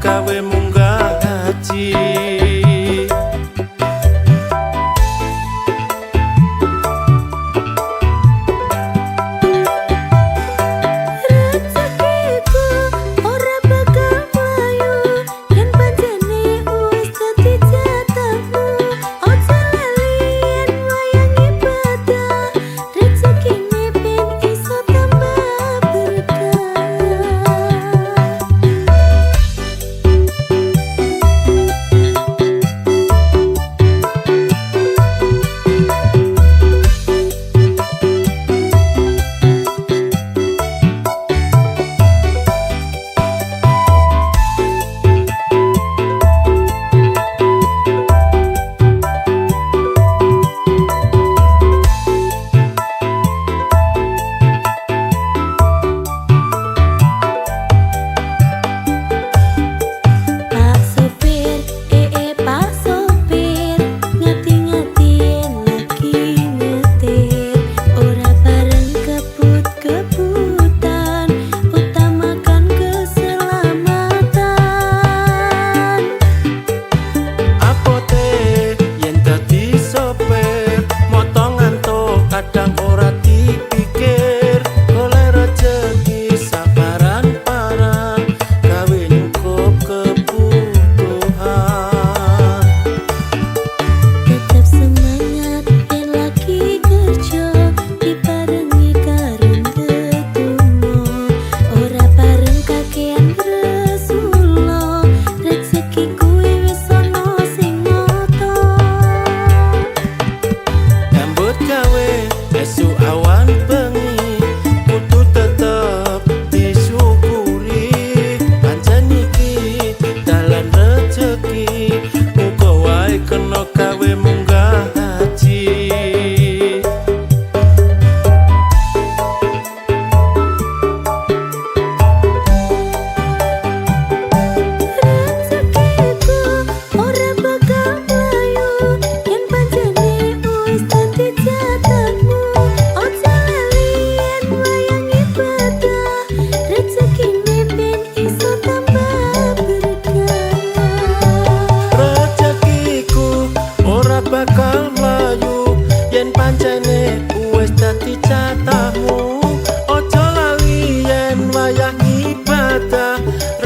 gawe munggah haji.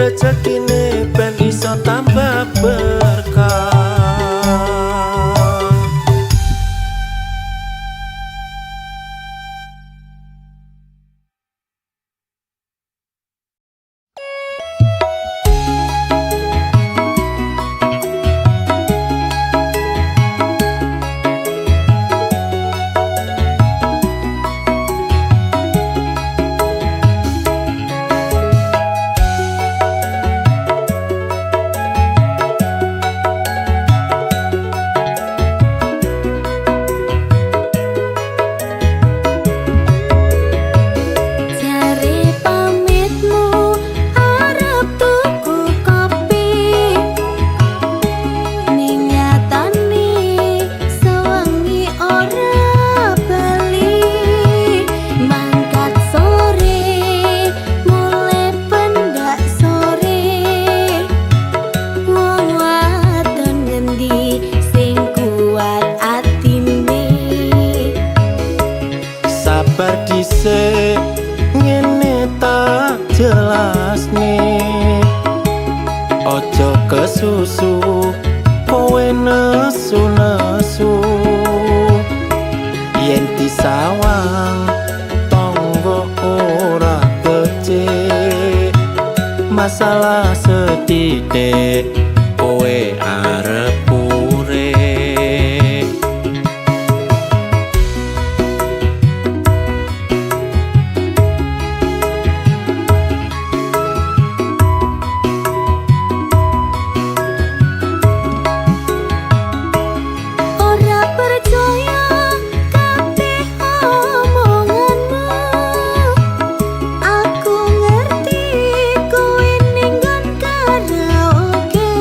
Rezekine ben iso tambah berkah. Ngene tak jelas nih, ojo kesusu kowe nesu-nesu. Yen disawang tonggo ora becik, masalah sedidik kowe arep Aku ngerti kowe ning nggon karaoke.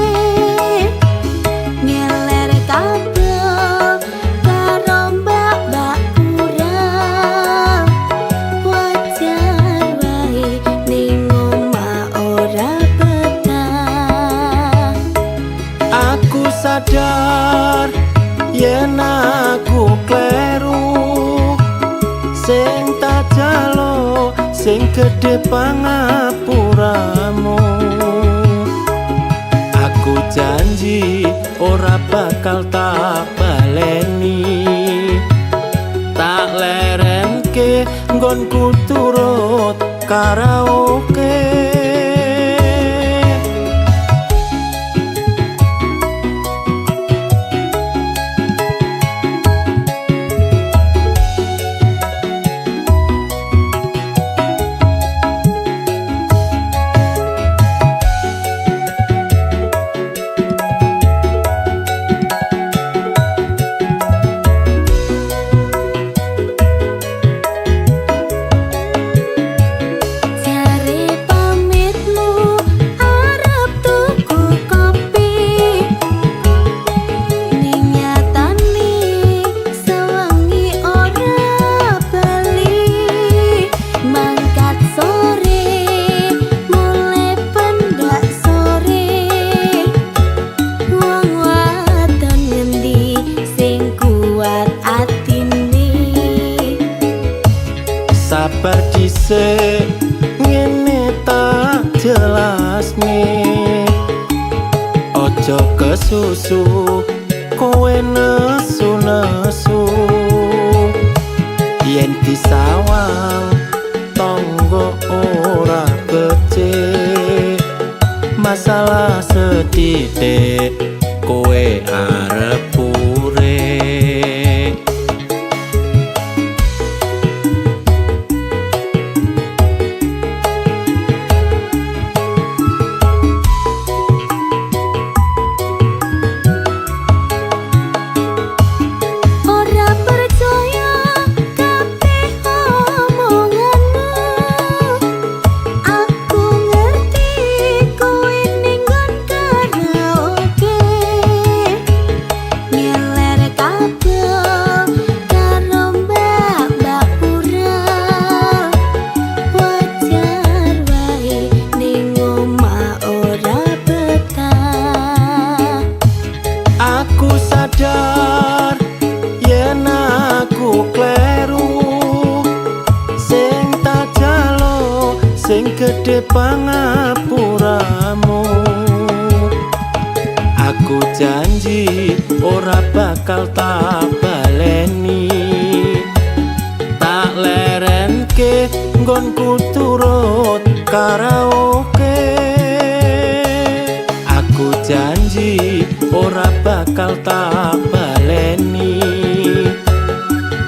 aku kleru sing tak jalo sing gedhe pangapuramu. Aku janji ora bakal tak baleni, tak lerenke nggonku turut karaoke. Sabar dhisik ngene tak jelasne, ojo kesusu kowe nesu-nesu. Yen disawang tonggo ora becik, masalah sethithik kowe arep urip. Sadar yen aku kleru sing tak jalo sing gedhe pangapuramu. Aku janji ora bakal tak baleni, tak lerenke nggonku turut karaoke. Aku janji ora bakal tak baleni,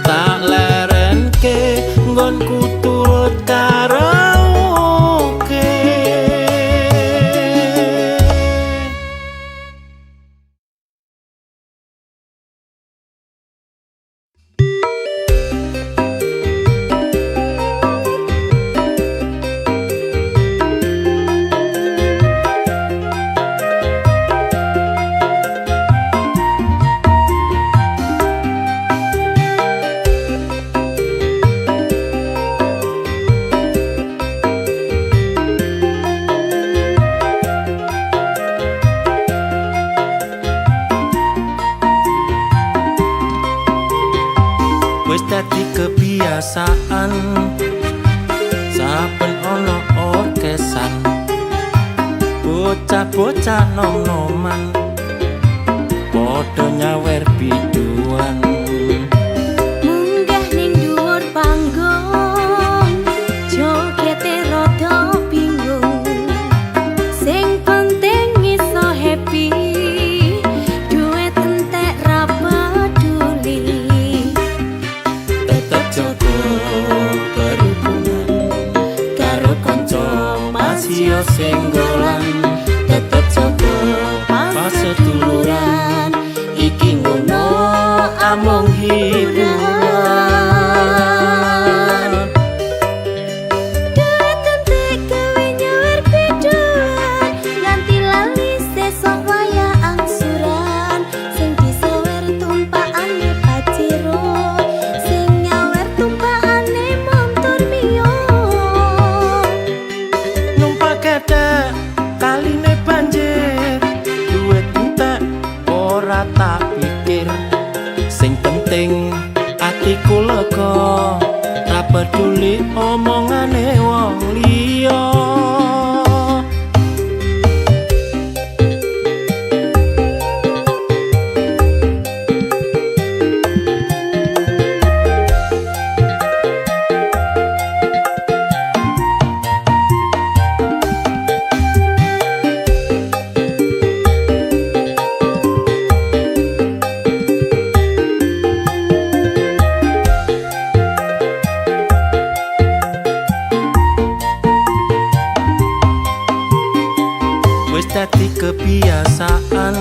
tak lerenke nggonku turut karaoke. Wis dadi kebiasaan saben ana orkesan, bocah-bocah nom-noman padha nyawer biduan. Munggah ning dhuwur panggung, jogete rada bingung. Sing penting iso happy, duit entek ra peduli. Tetep jaga berhubungan karo kanca masih senggolan. Tetep jaga paseduluran iki ngono penting atiku lega, ra peduli omongane wong liya. Wis dadi kebiasaan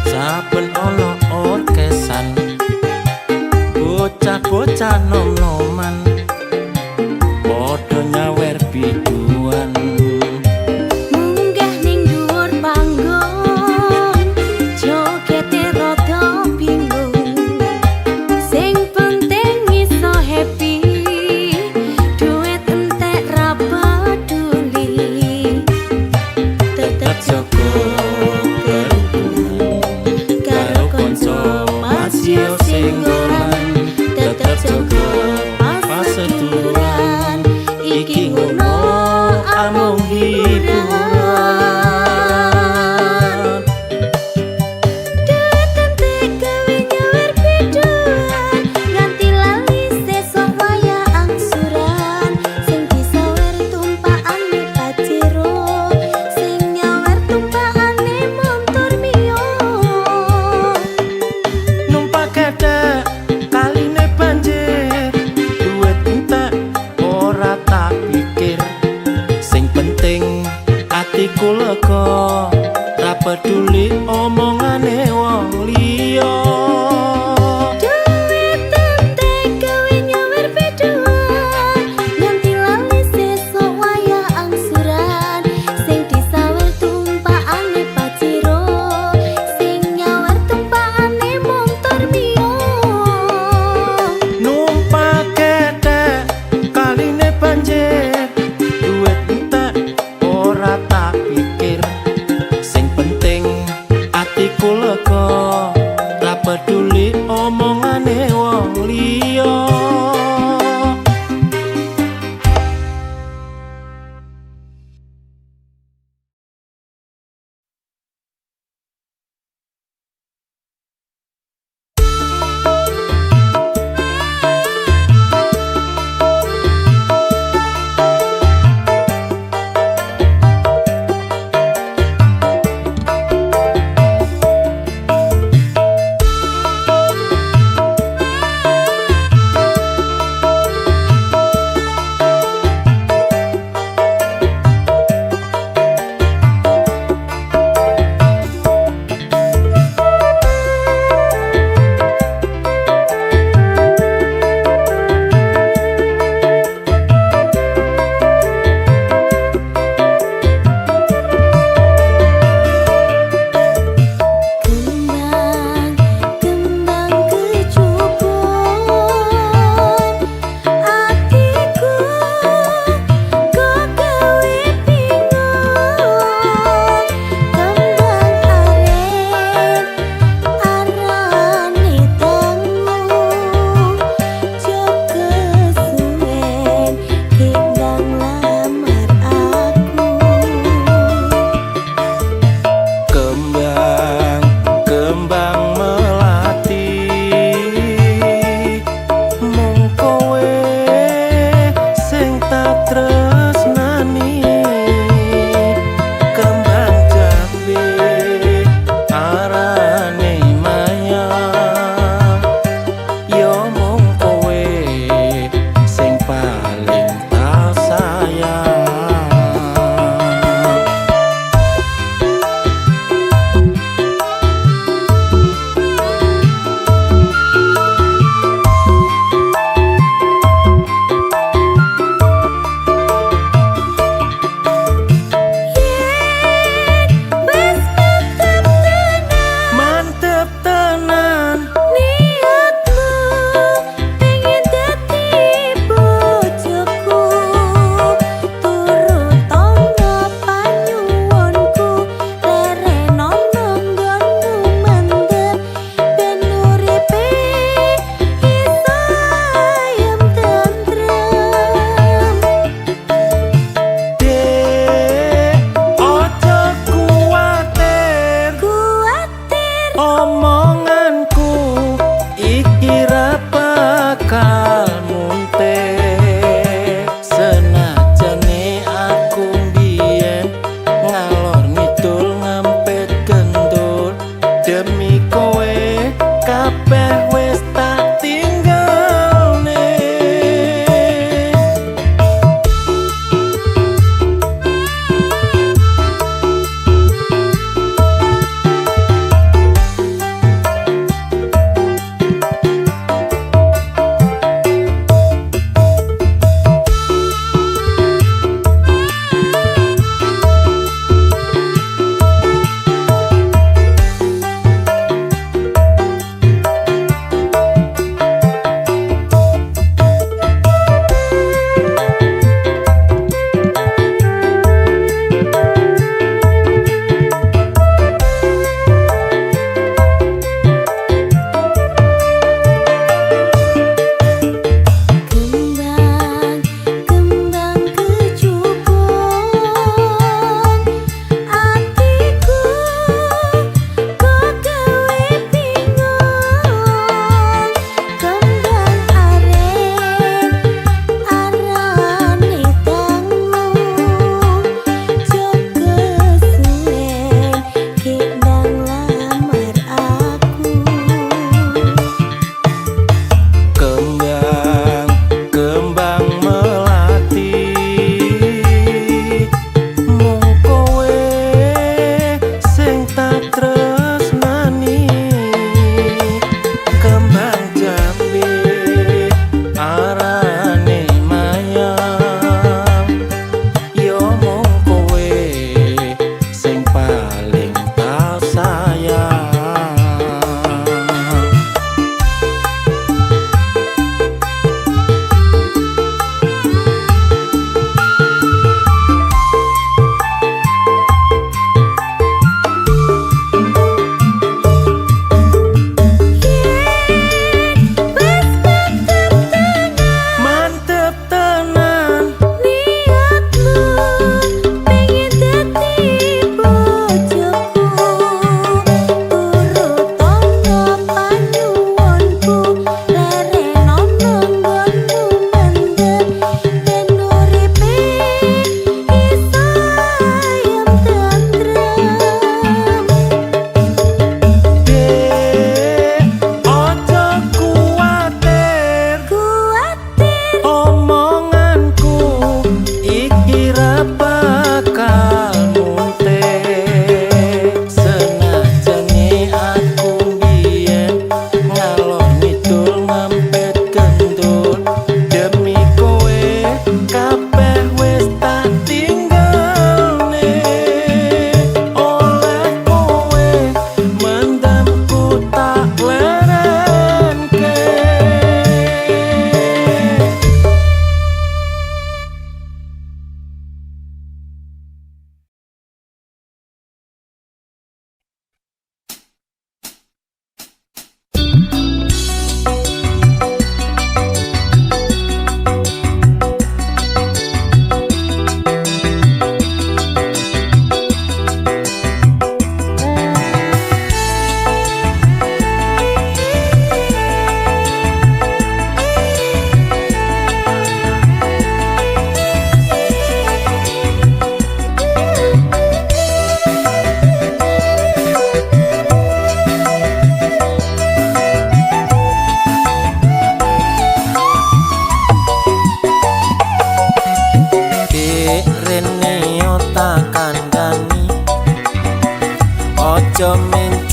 saben ana orkesan, bocah-bocah nom-noman padha nyawer biduan. Munggah ning dhuwur panggung, jogete rada bingung. Sing penting iso happy, duit entek ra peduli. Tetep Joko kerukunan karo kanca masih singgolan, tetep joko paseduluran, iki ngono amung hiburan. duit entek gawe nyawer biduan, nganti lali sesuk wayah angsuran. Sing disawer tumpakane pajero, sing nyawer tumpakane montor mio. Numpak gedhe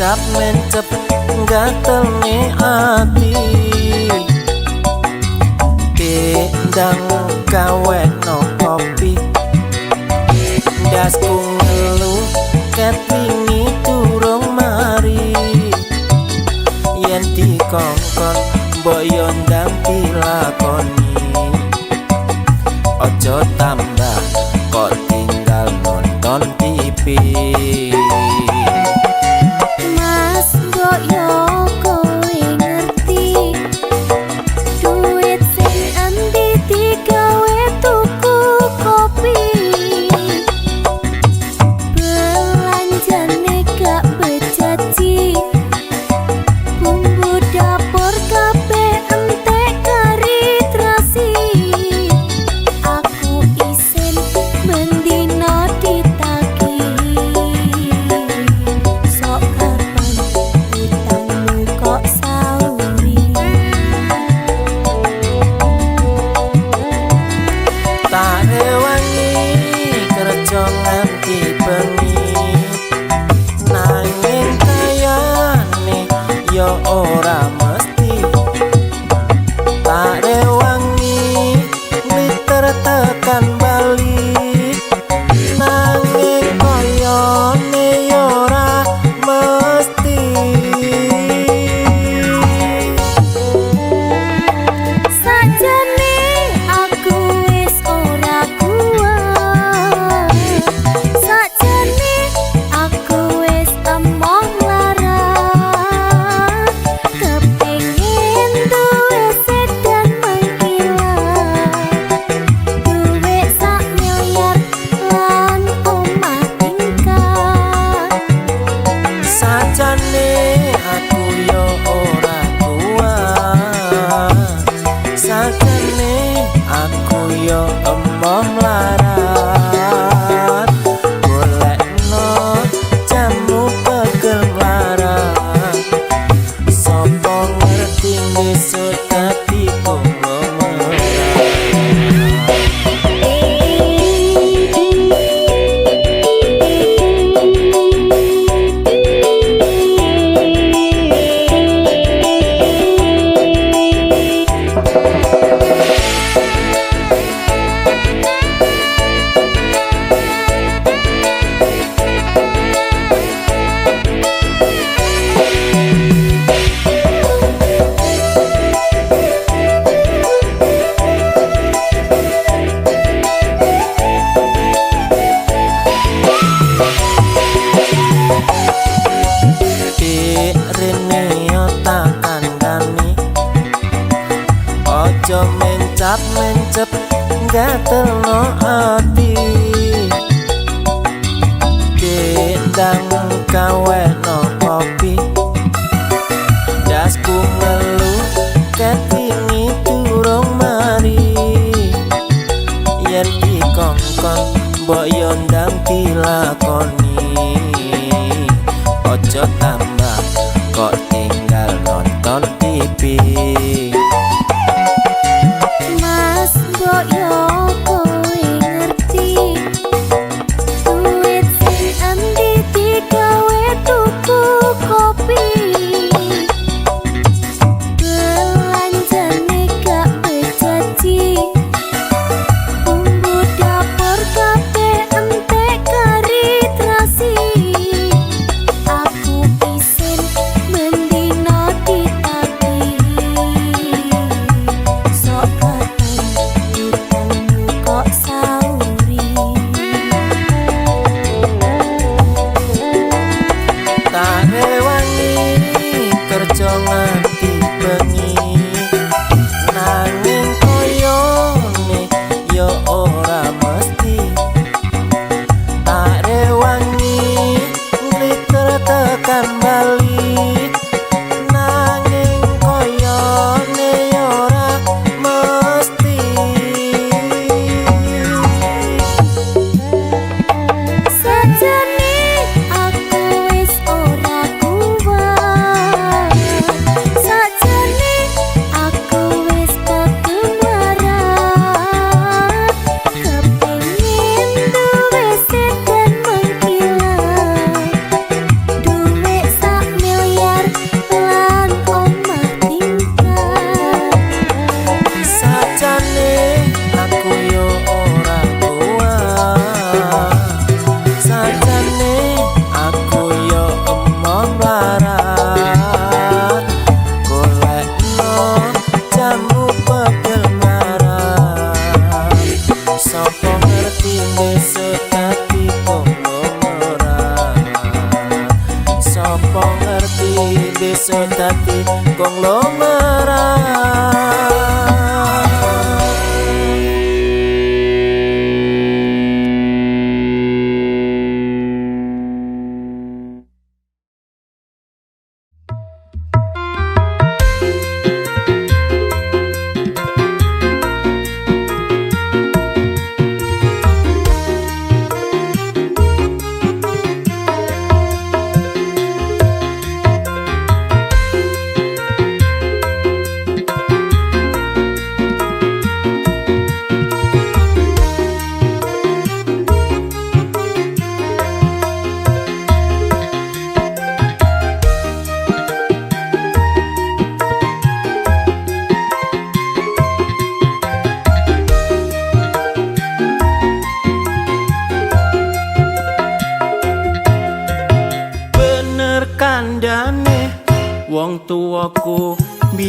mencap mencep gatelne ati dendang gawe no kopi dasku ngeluh ket wingi durung mari yen dikongkon mbok yo ndang dilakoni ojo tambah kok tinggal nonton TV. Mas mbok yo kowe ngerti duit sing endi digawe tuku kopi belanjane gak bejaji bumbu dapur kabeh entek kari terasi aku isin mendino ditagih sok kapan utangmu kok sauri Tak rewangi kerja nganti bengi nanging kayane yo ora mesti tak rewangi liter tekan balik nanging koyone yo ora mesti. sajane aku wis ora kuat sajane aku wis emoh larat kepengin duwe sedan mengkilat duwe sak miliar lan omah tingkat Sajane aku yo ora kuat sajane aku yo emoh melarat golekno jamu pegel melarat sapa ngerti besok dadi konglomerat. Rene yo tak kandhani ojo mencap mencep gatelno ati dendang gawe no kopi dasku ngeluh ket wingi durung mari yen dikongkon mbok yo ndang dilakoni ojo tambah kok tinggal nonton TV. Mas mbok yo kowe ngerti duit sing endi digawe tuku kopi belanjane gak bejaji bumbu dapur kabeh entek kari terasi aku isin mendino ditagih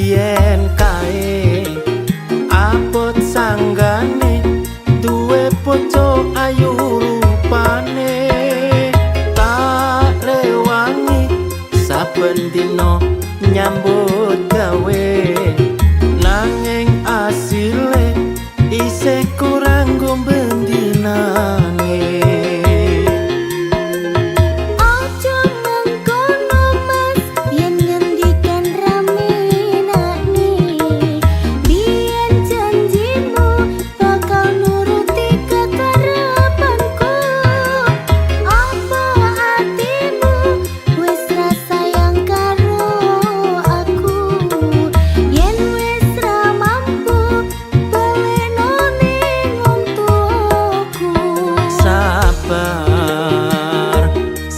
biyen kae apot sanggane duwe poco ayu rupane tak rewangi saben dina nyambut gawe nanging asile isih kurang gombendinane.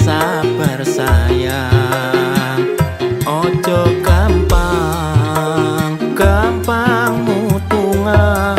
Sabar sayang, ojo gampang mutungan.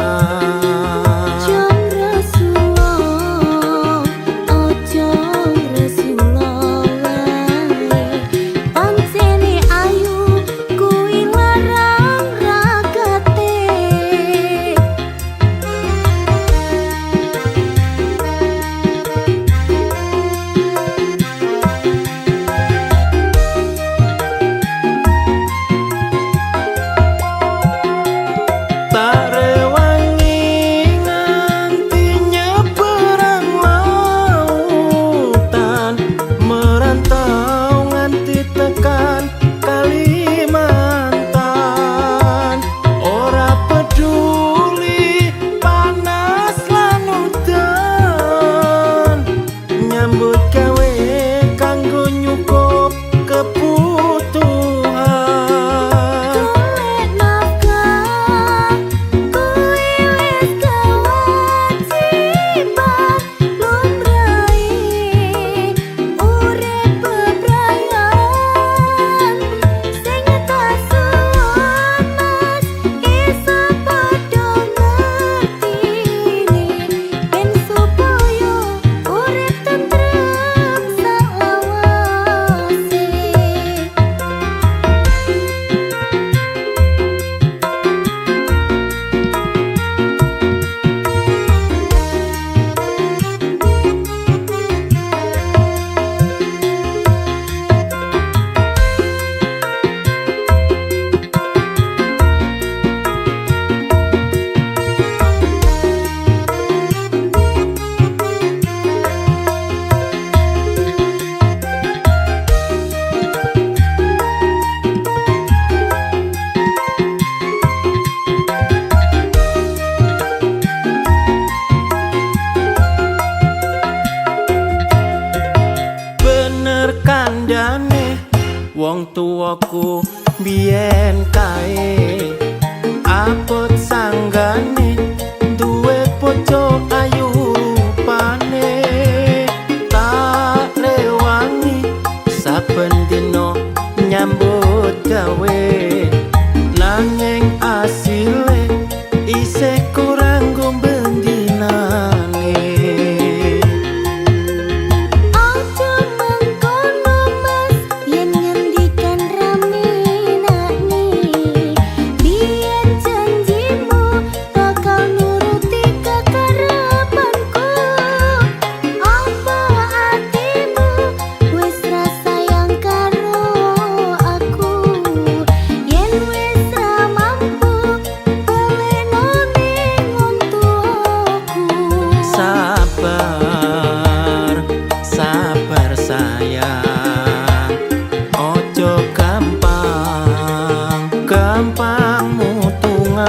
Wong tuwaku biyen kae apot sanggane duwe poco ayu rupane tak rewangi saben dina nyambut gawe nanging asile isih kurang gombendinane. Sabar sayang, ojo gampang mutungan.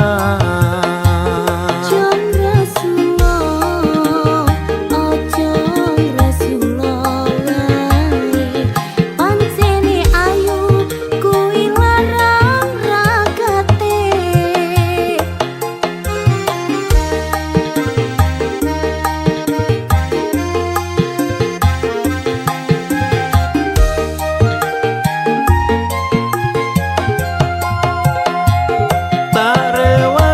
Tak rewangi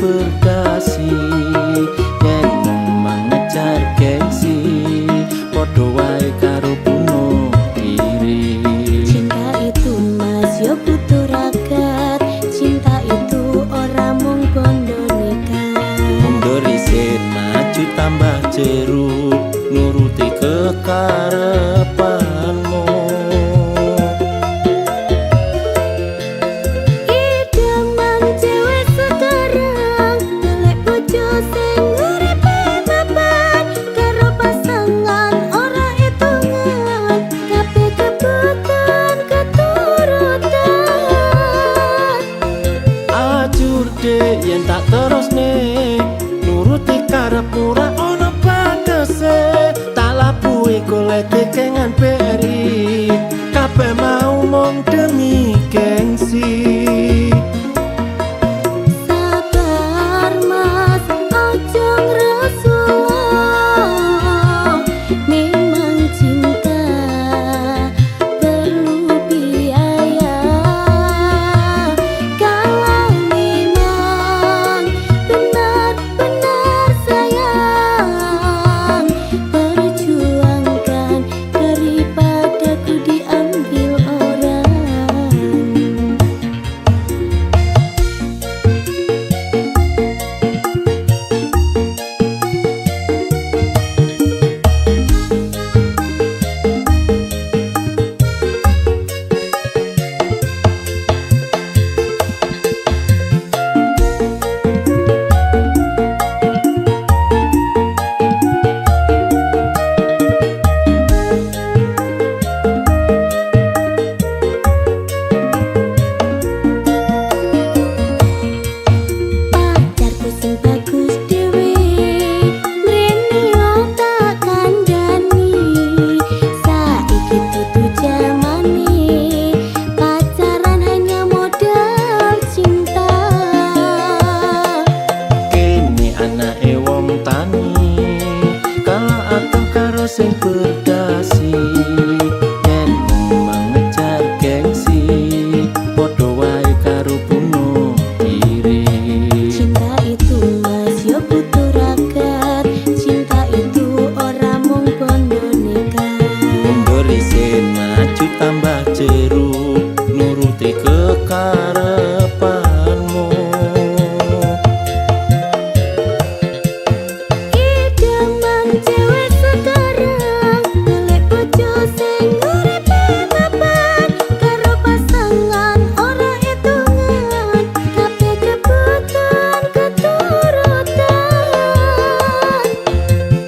berdasi yen mengejar gengsi padha wae karo bunuh diri. Cinta itu mas yo butuh ragat, cinta itu ora mung bondo nikah. Mundur isin maju tambah jeruk nuruti kekarepanmu. Idaman cewek sekarang golek bojo sing uripe mapan karo pasangan ora hitungan, kabeh kebutuhan keturutan. Ajur dek yen tak terusne nuruti karep ora ana batese, tak labuhi golek kekengan beri kabeh mau mung demi gengsi. Sabar mas ojo ngresula, memang cinta perlu biaya. Kalau memang benar-benar sayang, perjuangkan daripada ku diambil orang. Pacarku sing bagus dhewe, mrene yo tak kandhani. Saiki dudu jamane, pacaran hanya modal cinta. Kene anake wong tani kala atuh karo sing berdasi yen mengejar gengsi padha wae karo bunuh diri. Cinta itu mas yo butuh ragat, cinta itu ora mung bondo nikah. Mundur isin maju tambah jeruk nuruti kekarepanmu. Idaman cewek sekarang golek bojo sing uripe mapan karo pasangan ora hitungan, kabeh kebutuhan keturutan.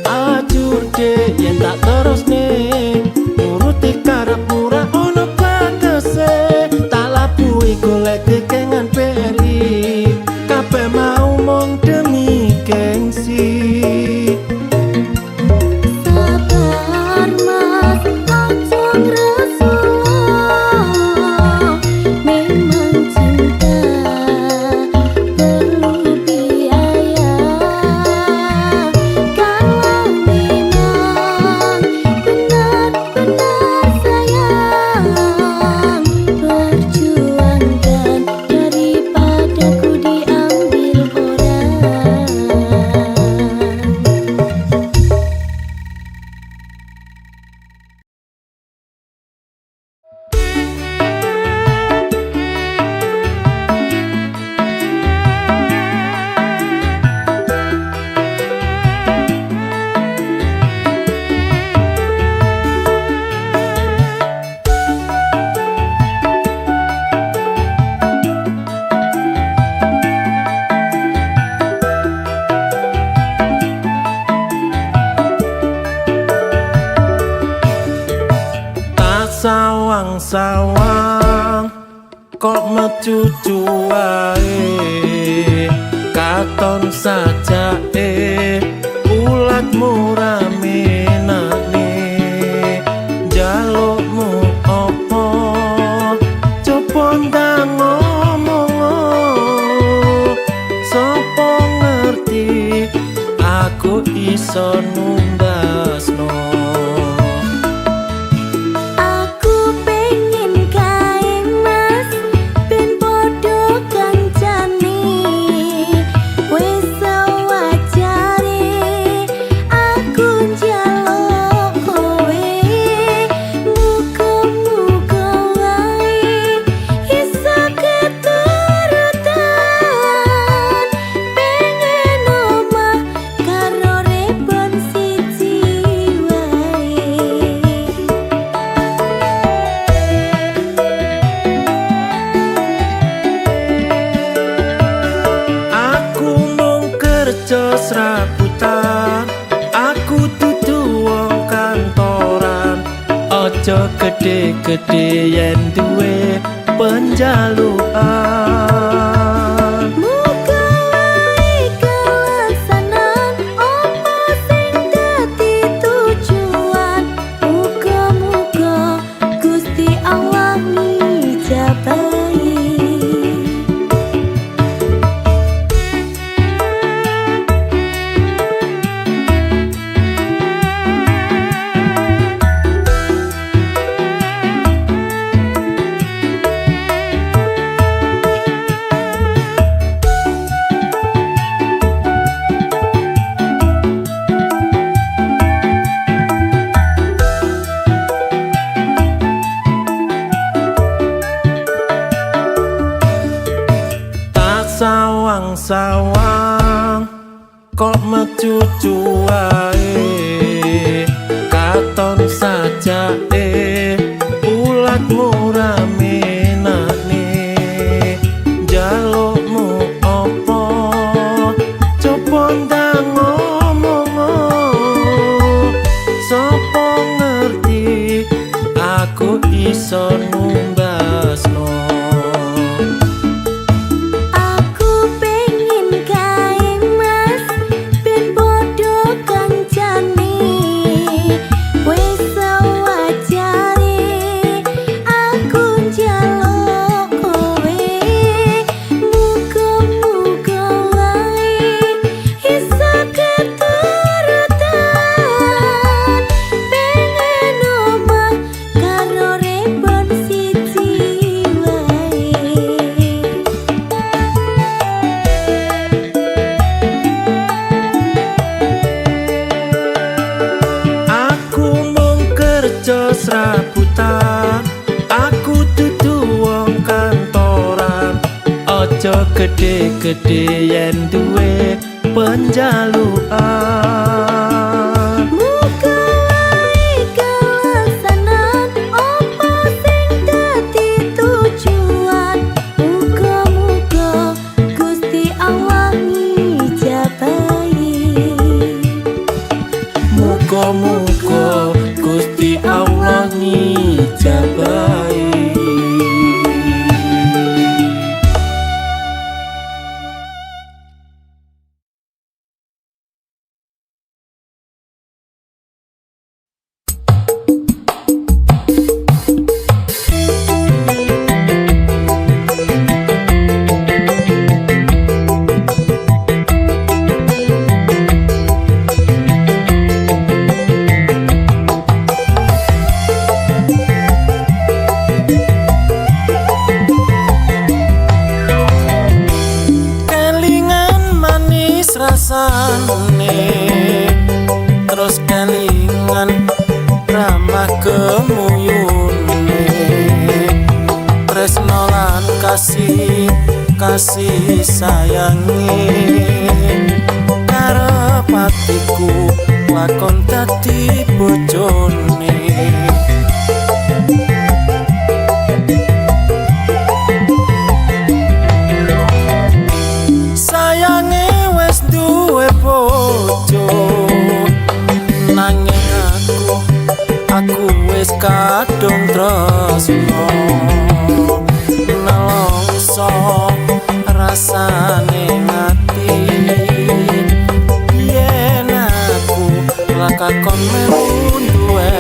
Ajur dek yen tak terusne nuruti karep ora ana batese, tak labuhi golek kekengan beri kabeh mau mung demi gengsi. Sabar mas ojo ngresula, memang cinta perlu biaya. Kalau memang benar-benar sayang, perjuangkan daripada ku diambil orang. Tak sawang-sawang kok mecucu wae katon sajake ulatmu ramenane jalukmu opo coba ndang ngomong sapa ngerti aku iso numbasno. Aku pengen kae mas ben padha kancane serabutan, aku dudu wong kantoran. Ojo gede-gede yen duwe penjalukan. Muga wae kelaksanan apa sing dadi tujuan. Muga-muga Gusti Allah ngijabahi. Sawang-sawang kok mecucu wae, katon sajake ulatmu ramenane. Jalukmu opo coba ndang ngomong, sapa ngerti aku iso numbasno. Serabutan, aku dudu wong kantoran. Ojo gede-gede yen duwe penjalukan. Muga wae kelaksanan apa sing dadi tujuan. Muga-muga Gusti Allah ngijabahi. Muga-muga Gusti Allah ngijabahi. Rasane terus kelingan ramah kemuyune, tresno lan kasih sayangi. Karep atiku lakon dadi bojone. Aku wis kadung tresno, nelongso rasane ngati. Yen aku lakon melu duwe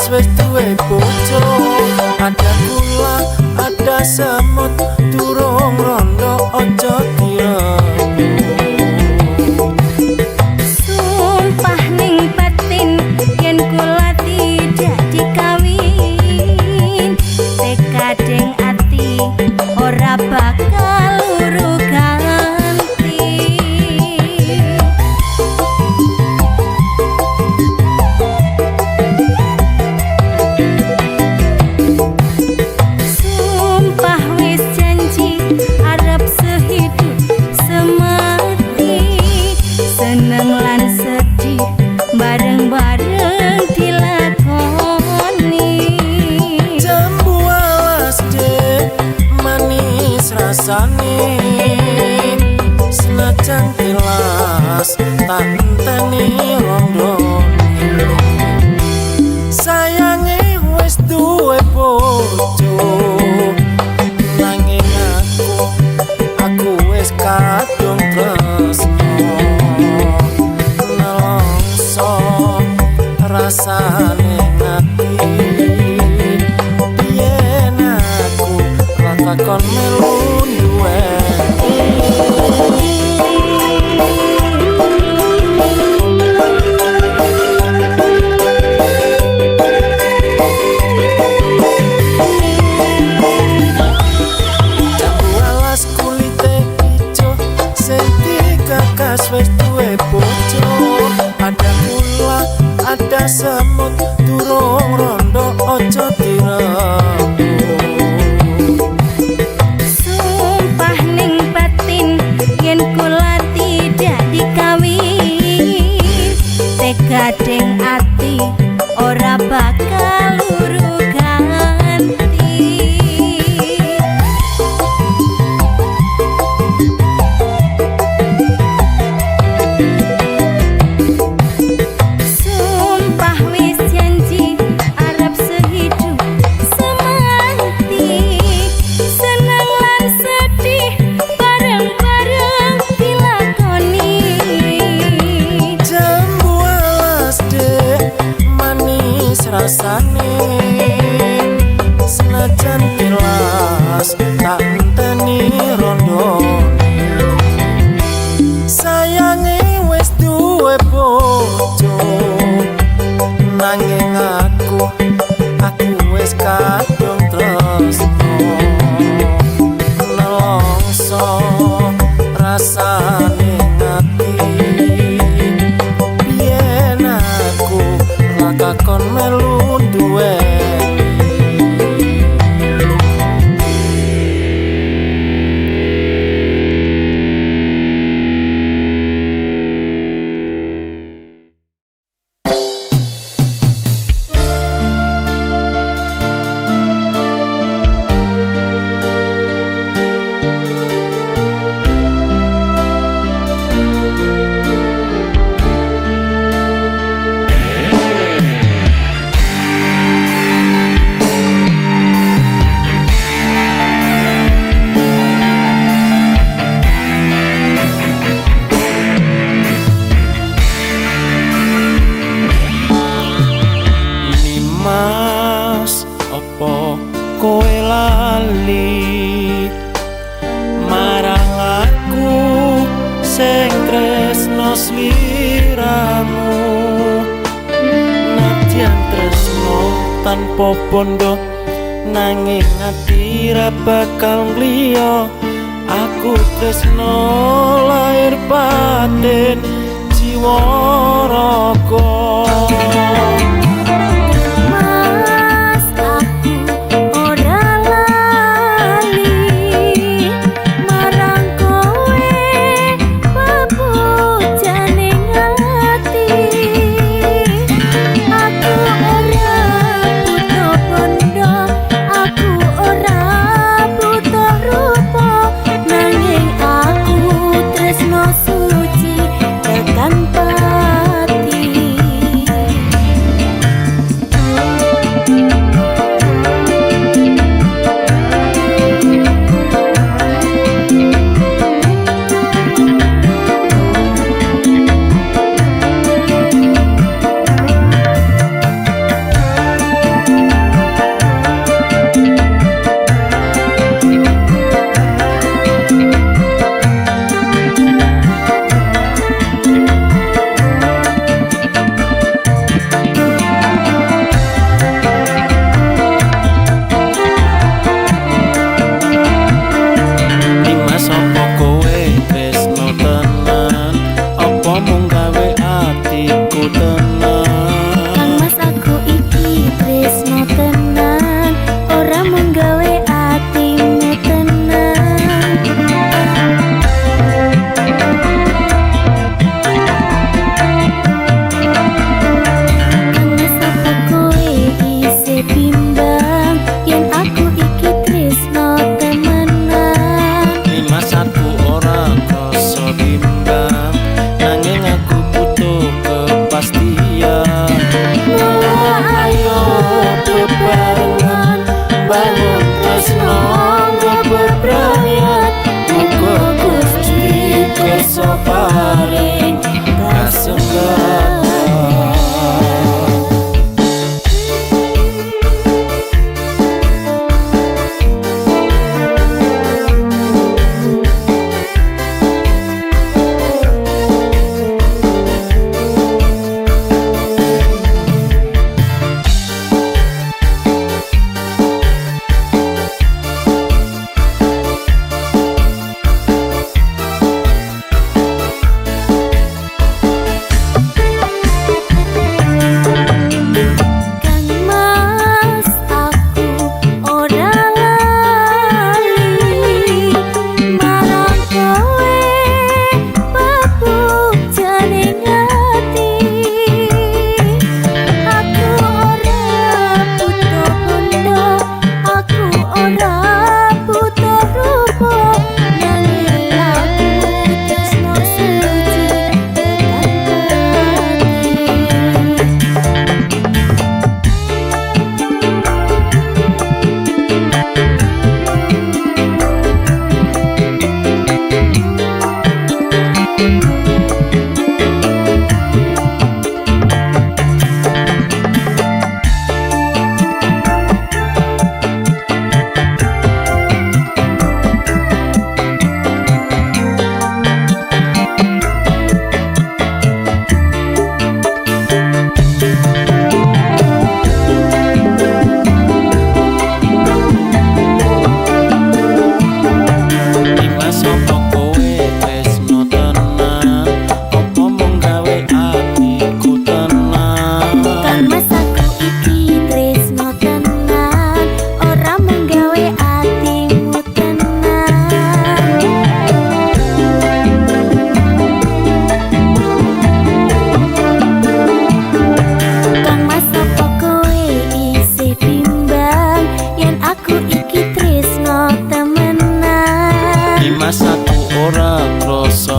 wis duwe bojo. Ada kula, ada semut, durung rondo ojo diremu. Sumpah ning batin yen kula tidak dikawin, tekadeng ati ora bakal luru ganti. Sumpah rasane senajan tilas tak enteni rondone sayange wis duwe bojo nanging aku wis kadung tresno nelongso rasane ati yen aku lakon melu duwe wis duwe bojo ada kula ada semut durung rondo aja dirembuk sumpah ning batin yen kula tidak dikawin tega deng ati ora bakal luru ganti rasane senajan tilas tak enteni rondone sayange wis duwe bojo nanging aku wis kadung tresno nelongso rasane ati yen aku lakon melu duwe kowe lali marang aku sing tresno sliramu nadyan tresno tanpa bondo nanging ati ra bakal ngliya aku tresno lair batin jiwa raga tresno bebrayat muga Gusti kersa paring kasembatan.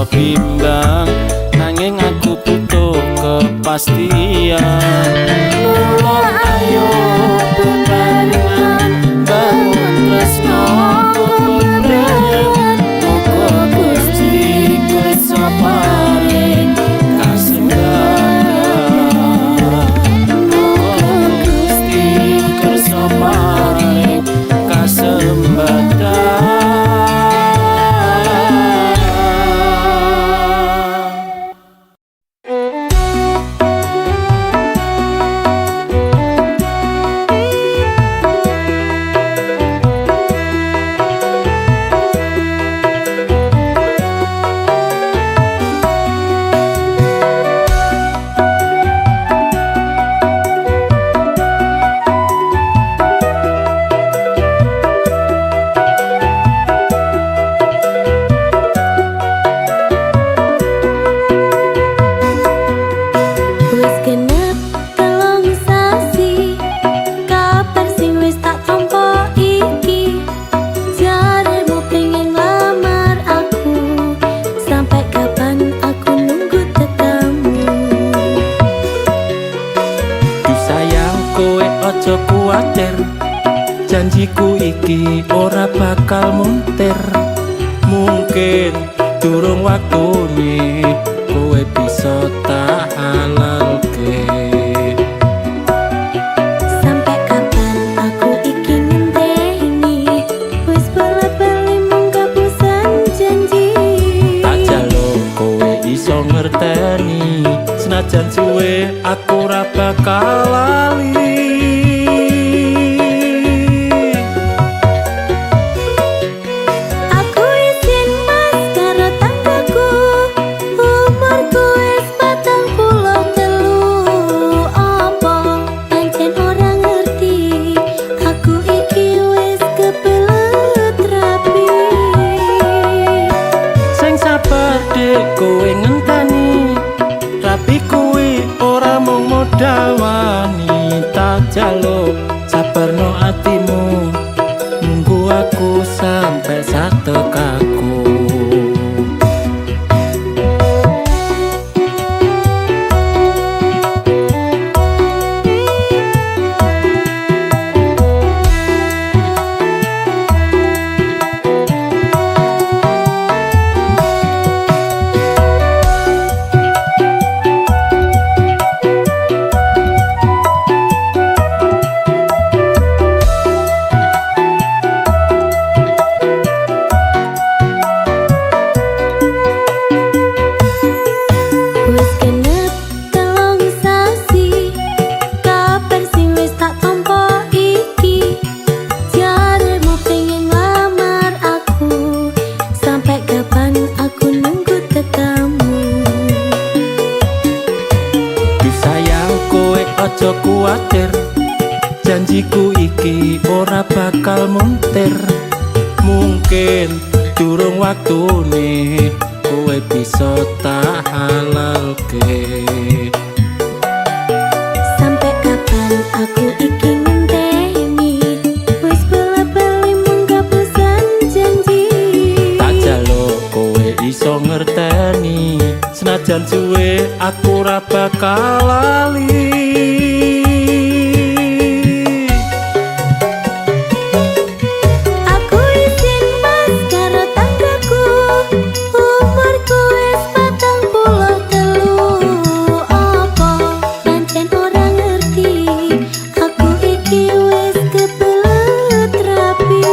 Bimbang nanging aku butuh kepastian. Mula ayo bebarengan bangun tresno bebrayat muga Gusti kersa paring kasembatan. Muga Gusti kersa paring kasembatan. Janjiku iki ora bakal muntir. Mungkin durung waktune kowe bisa tak halalke. Sampai kapan aku iki ngenteni? Wis bola-bali mung kapusan janji. Tak jaluk kowe iso ngerteni, senajan suwe aku ora bakal lali. Kowe ngenteni rapi kuwi ora mung modal wanita. Jaluk sabarno atimu, nunggu aku sampai satekaku. montir. Mungkin durung waktune kowe bisa tak halalke. Sampai kapan aku iki ngenteni, wis bola-bali mung kapusan janji. Tak jaluk kowe iso ngerteni, senajan suwe aku ora bakal lali. Aku izin mas karo tanggaku, umurku wis 43. Apa pancen ora ngerti, aku iki wis kebelet rapi.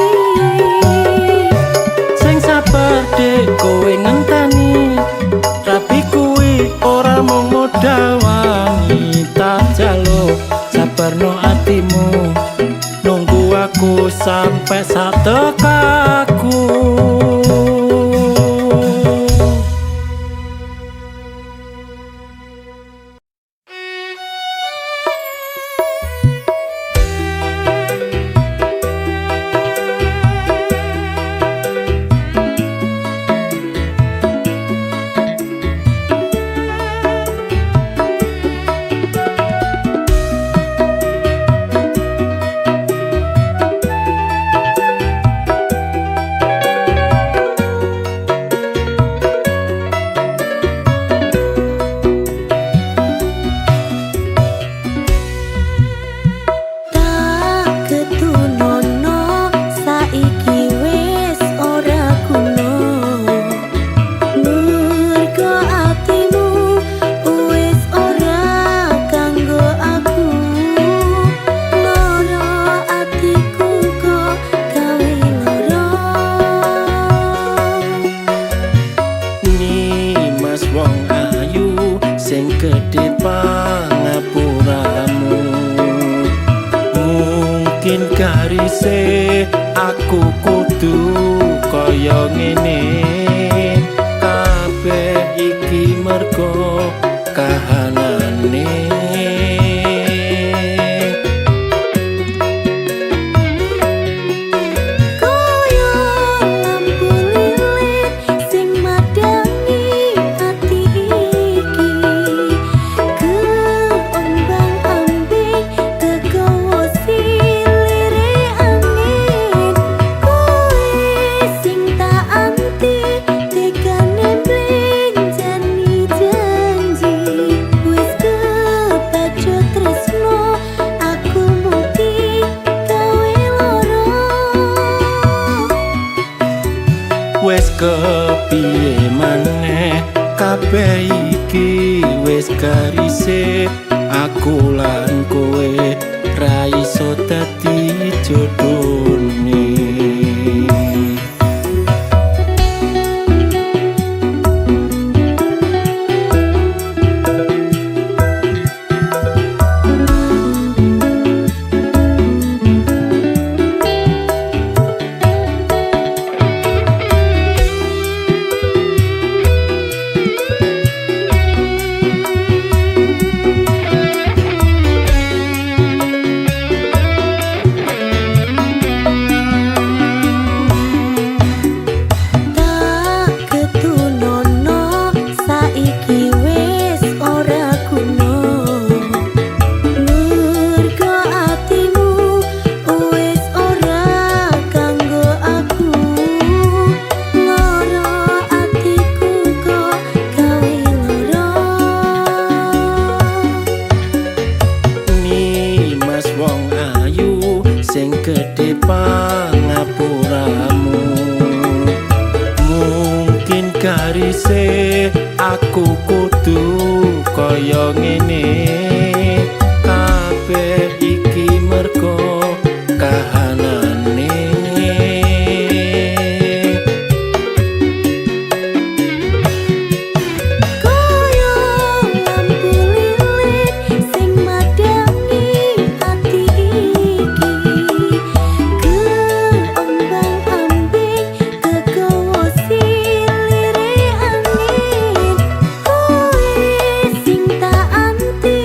Sing sabar dek kowe ngenteni, rapi kuwi ora mung modal wangi. Tak jaluk sabarno atimu, nunggu aku sampai satekaku. Tak ketunono saiki wis ora kuno, mergo atimu wis ora kanggo aku. Loro atiku kok gawe loro. Nimas wong ayu sing gedhe pangapuramu. Mungkin garise aku kudu kaya ngene. Kabeh iki mergo kahanane. Koyo lampu lilin sing madangi ati iki, keombang-ambing kegawa silire angin. Kowe sing tak anti tekane blenjani janji, wis kebacut tresno aku mungki gawe loro. Wes kepiye maneh kabeh iki wis garise, aku lan kowe ra iso dadi jodhone. garise aku kudu kaya ngene. Kabeh iki mergo kahanane. Koyo lampu lilin sing madangi ati iki, keombang-ambing kegawa silire angin. Kowe sing tak anti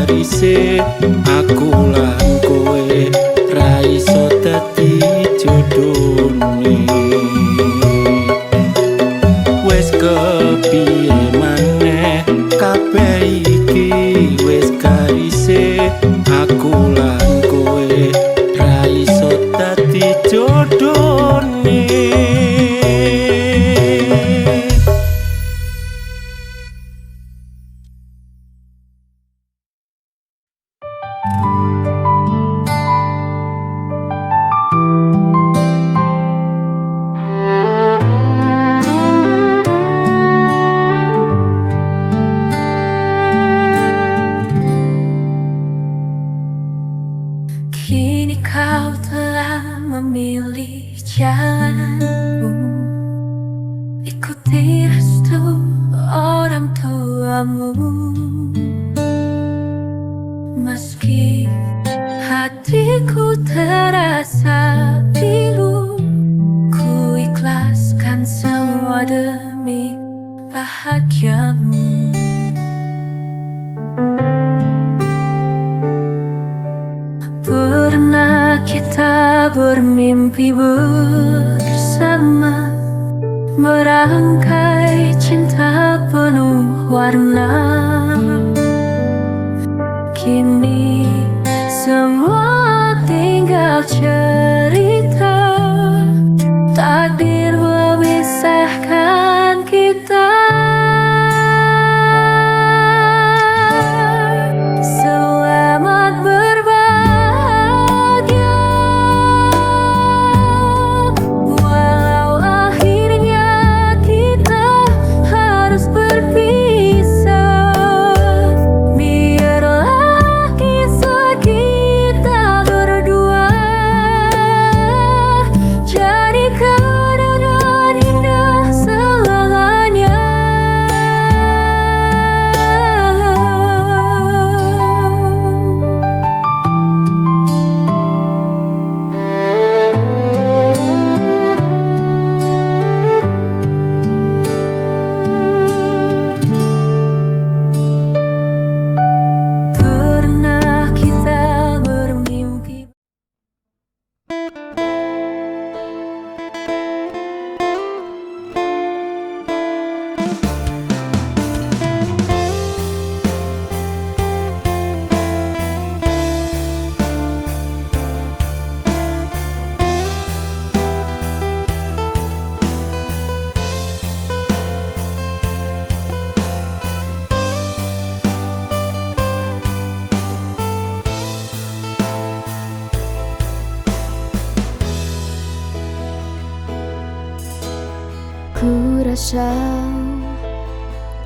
garise aku lan kowe ra iso dadi jodone. Wes kepiye maneh kabeh iki wes garise aku lan kowe ra iso dadi jodone. Kini kau telah memilih jalanmu, ikuti restu orang tuamu. Meski hatiku terasa pilu, ku ikhlaskan semua demi bahagiamu. Pernah kita bermimpi bersama, merangkai cinta penuh warna. Kini semua tinggal cerita, takdir memisahkan kita. Selamat berbahagia, walau akhirnya kita harus berpisah. Biarlah kisah kita berdua jadi kenangan indah selamanya. Pernah kita bermimpi. Ku rasa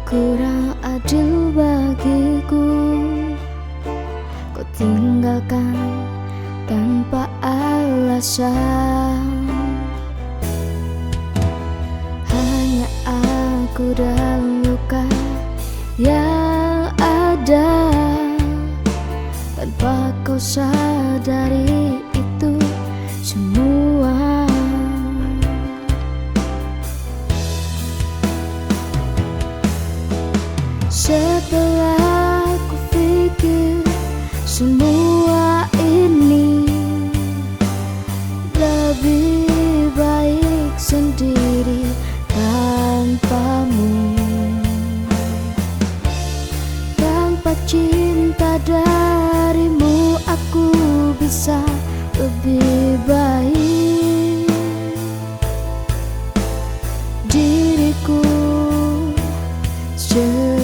kurang adil bagiku, kau tinggalkan tanpa alasan. Hanya aku dan luka yang ada, tanpa kau sadari itu semua. Setelah ku pikir semua ini, lebih baik sendiri tanpamu. Tanpa cinta darimu aku bisa lebih baik. Diriku sendiri.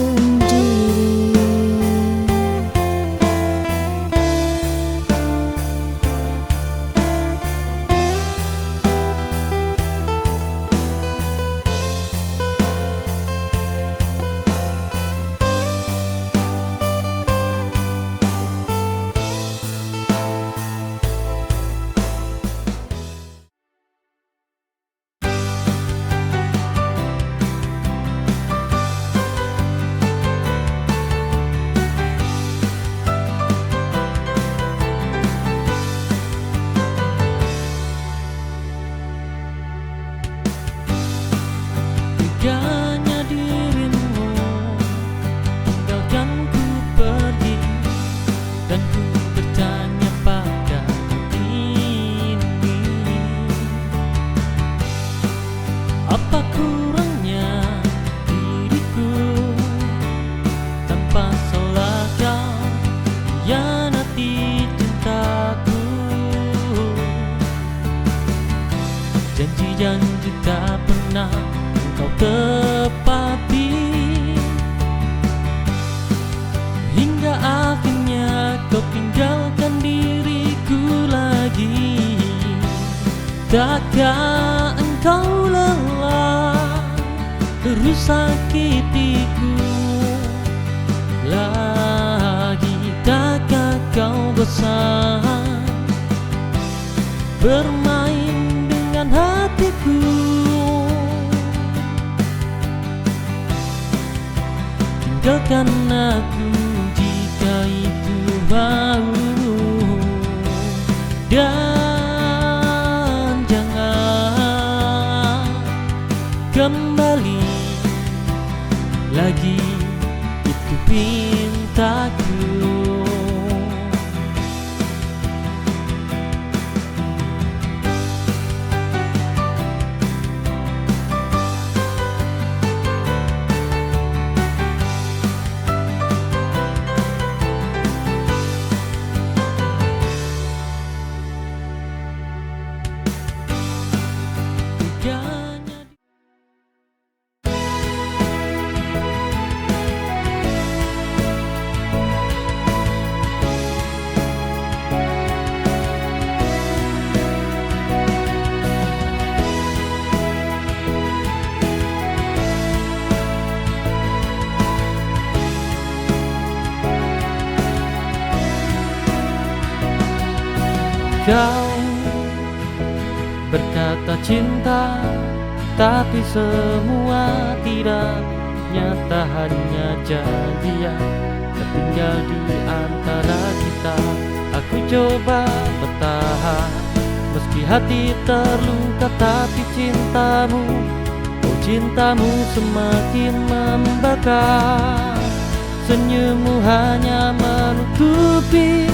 kau tinggalkan diriku lagi. Takkah engkau lelah terus sakitiku lagi? Takkah kau bosan bermain dengan hatiku? Tinggalkan aku jika itu mau, dan jangan kembali lagi, itu pintaku. Kau berkata cinta, tapi semua tidak nyata, hanya janjian tertinggal di antara kita. Aku coba bertahan, meski hati terluka, tapi cintamu, oh cintamu semakin membakar. Senyummu hanya menutupi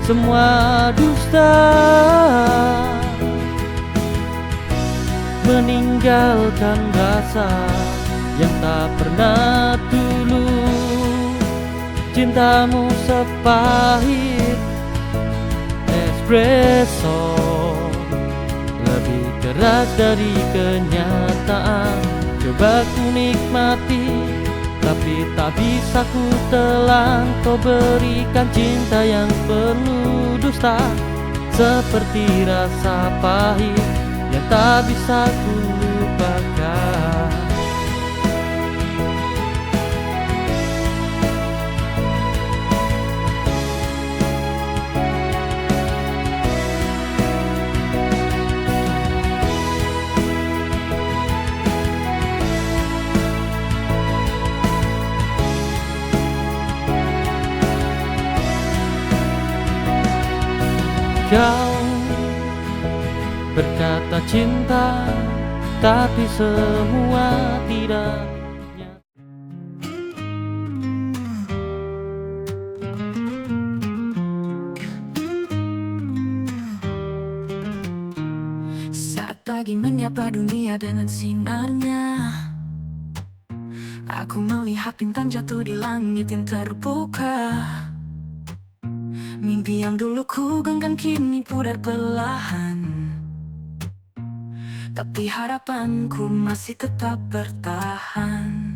semua dusta, meninggalkan rasa yang tak pernah tulus. Cintamu sepahit espresso, lebih keras dari kenyataan. Coba ku nikmati, tapi tak bisa ku telan. Kau berikan cinta yang penuh dusta, seperti rasa pahit yang tak bisa ku lupakan. Kau berkata cinta, tapi semua tidak nyata. Saat pagi menyapa dunia dengan sinarnya, aku melihat bintang jatuh di langit yang terbuka. Mimpi yang dulu ku genggam kini pudar perlahan, tapi harapanku masih tetap bertahan.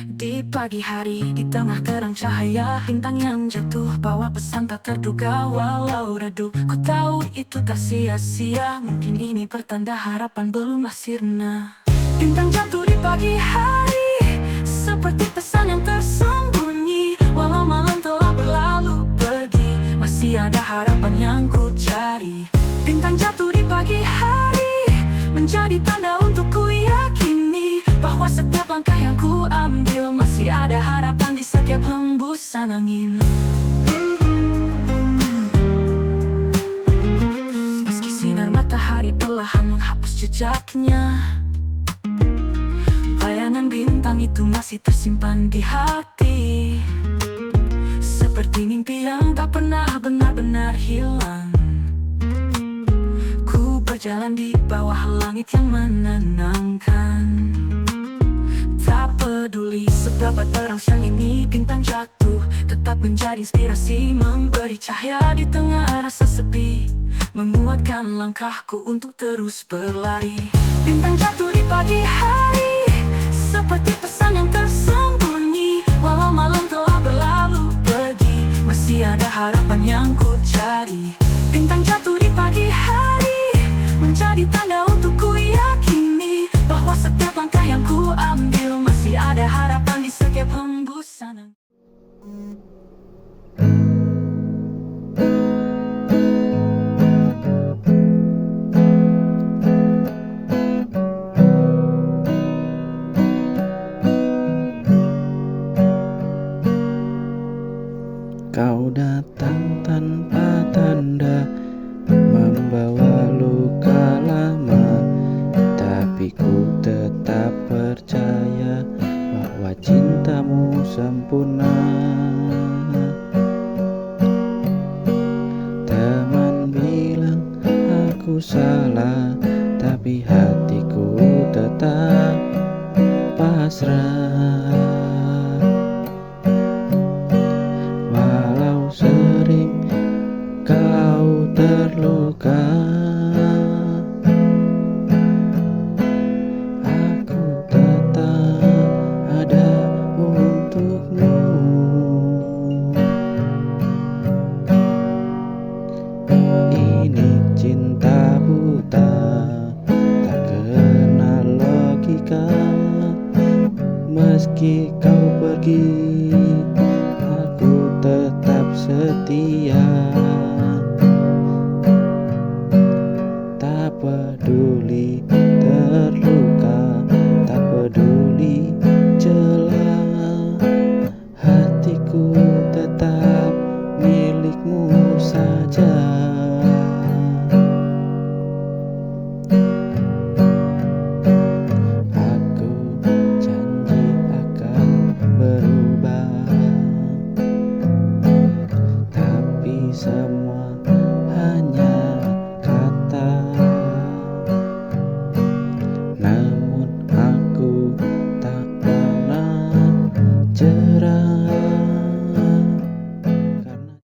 Di pagi hari, di tengah terang cahaya, bintang yang jatuh bawa pesan tak terduga. Walau redup, ku tahu itu tak sia-sia. Mungkin ini pertanda harapan belumlah sirna. Bintang jatuh di pagi hari, seperti pesan yang tersembunyi. Walau malam telah berlalu pergi, masih ada harapan yang ku cari. Bintang jatuh di pagi hari, menjadi tanda untuk ku yakini bahwa setiap langkah yang ku ambil masih ada harapan di setiap hembusan angin. Meski sinar matahari perlahan menghapus jejaknya, bayangan bintang itu masih tersimpan di hati, seperti mimpi yang tak pernah benar-benar hilang. Berjalan di bawah langit yang menenangkan, tak peduli seberapa terang siang ini, bintang jatuh tetap menjadi inspirasi, memberi cahaya di tengah rasa sepi, menguatkan langkahku untuk terus berlari. Bintang jatuh di pagi hari, seperti pesan yang tersembunyi. Walau malam telah berlalu pergi, masih ada harapan yang ku cari. Bintang jatuh di pagi hari, menjadi tanda untukku yakini bahwa setiap langkah yang ku ambil masih ada harapan di setiap hembusan. Kau datang tanpa tanda, membawa luka lama, tapi ku tetap percaya bahwa cintamu sempurna. Teman bilang aku salah, tapi hatiku tetap pasrah. Walau sering kau terluka, aku tetap ada untukmu. Ini cinta buta, tak kenal logika. Meski kau pergi, aku tetap setia. Tak peduli terluka, tak peduli celah, hatiku tetap milikmu saja. Aku janji akan berubah, tapi semua hanya kata. Namun aku tak pernah jerah, karena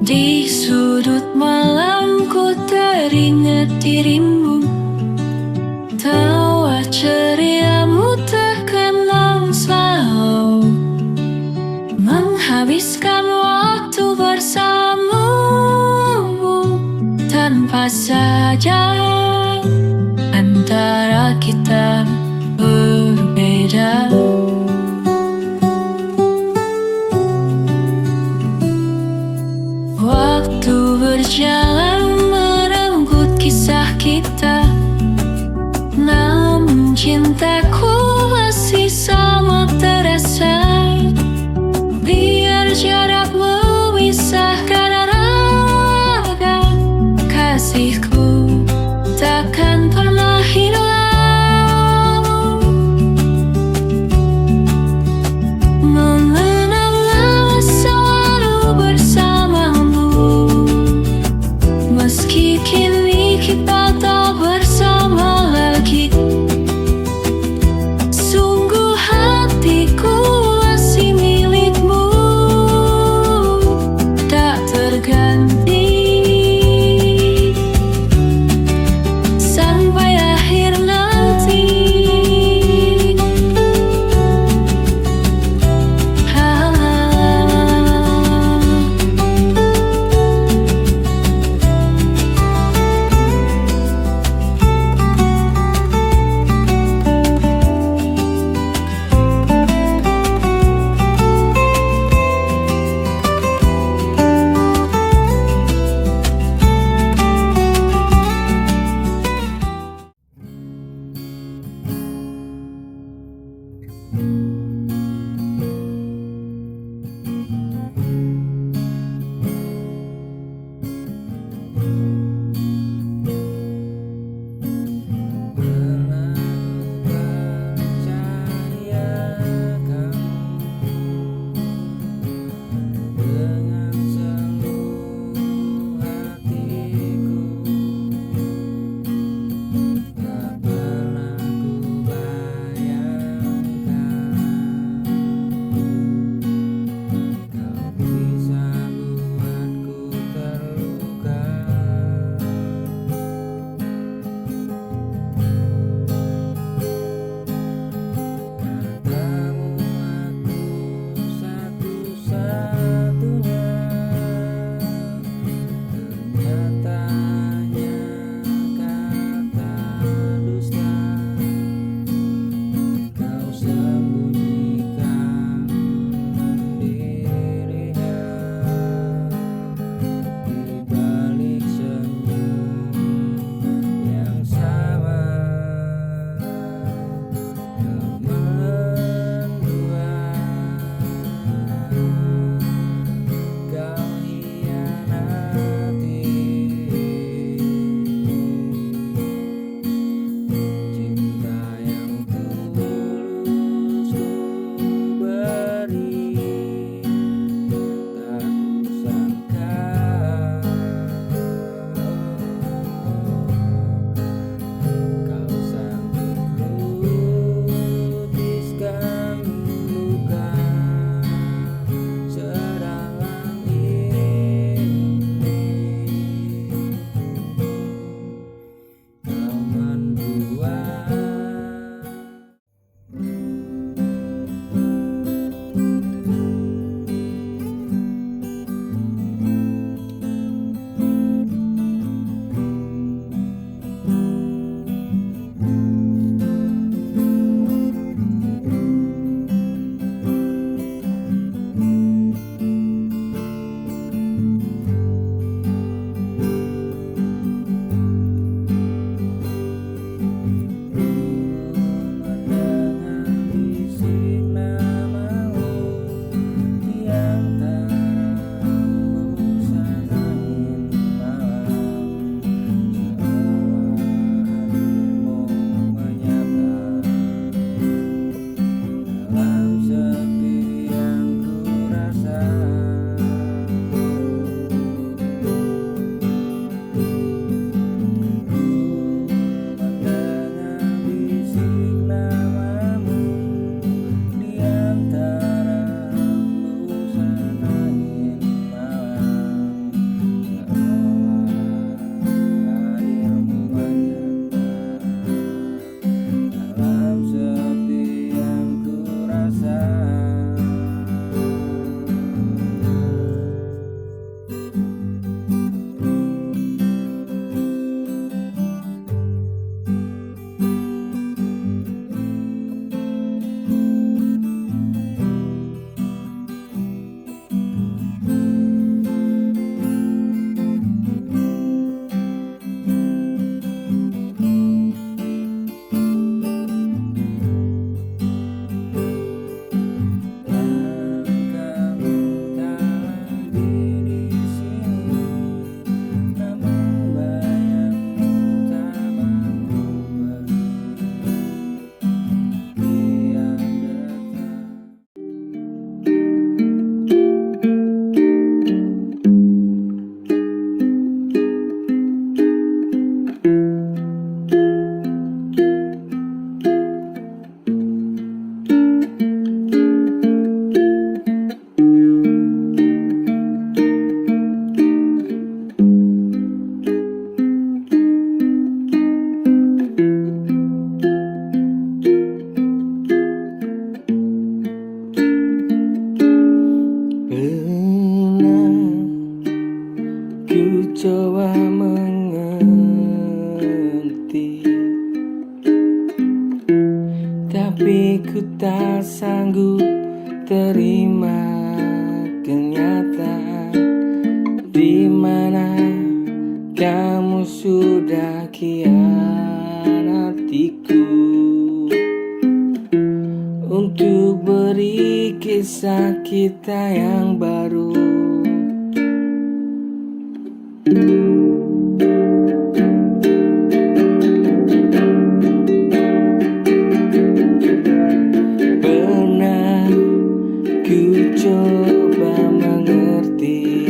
Di sudut malam ku teringat dirimu, tawa ceriamu terkenang selalu menghabiskan waktu bersamamu. Tanpa saja antara kita berbeda. Waktu berjalan merenggut kisah kita, namun cintaku masih sama terasa. Biar jarak memisahkan raga, kasihku takkan pernah hilang. Mengenang selalu bersamamu, meski kini kita tak bersama lagi. Sungguh hatiku masih milikmu, tak terganti sampai akhir nanti. Pernah ku coba mengerti, tapi ku tak sanggup terima kenyataan di mana kamu sudah khianatiku untuk beri kisah kita yang baru. Pernah ku coba mengerti,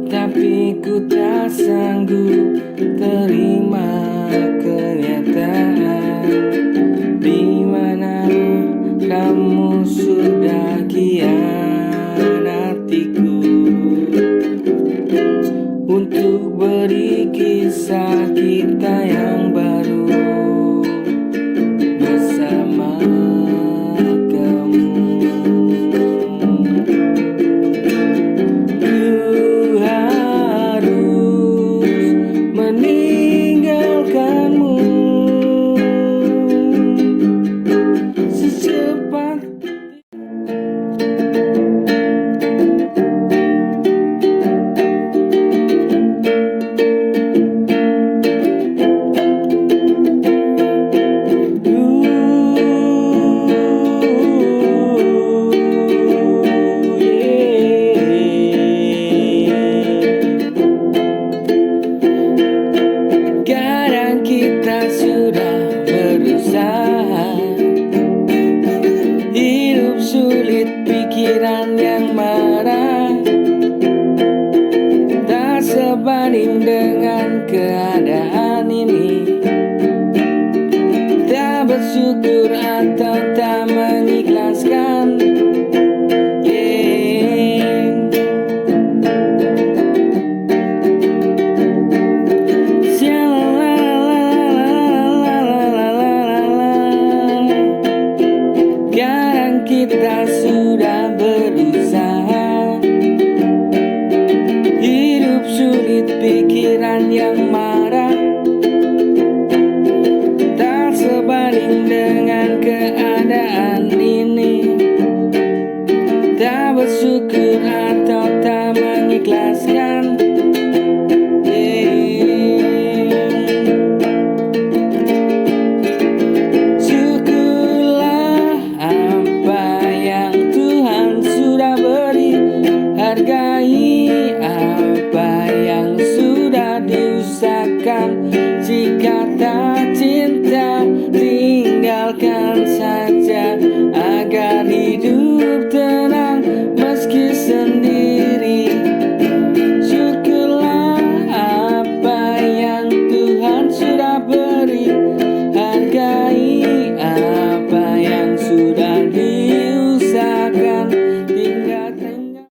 tapi ku tak sanggup terima kenyataan di mana kamu sudah khianatiku untuk beri kisah kita yang baru bersama kamu. Ku harus meninggalkanmu secepat. Kadang kita sudah berusaha, hidup sulit, pikiran yang marah, tak sebanding dengan keadaan ini. Tak bersyukur atau tak mengikhlaskan, kadang kita sudah berusaha, hidup sulit, pikiran yang marah, tak sebanding dengan keadaan ini. Tak bersyukur atau tak mengikhlaskan, hargai apa yang sudah diusahakan. Jika tak cinta, tinggalkan saja agar hidup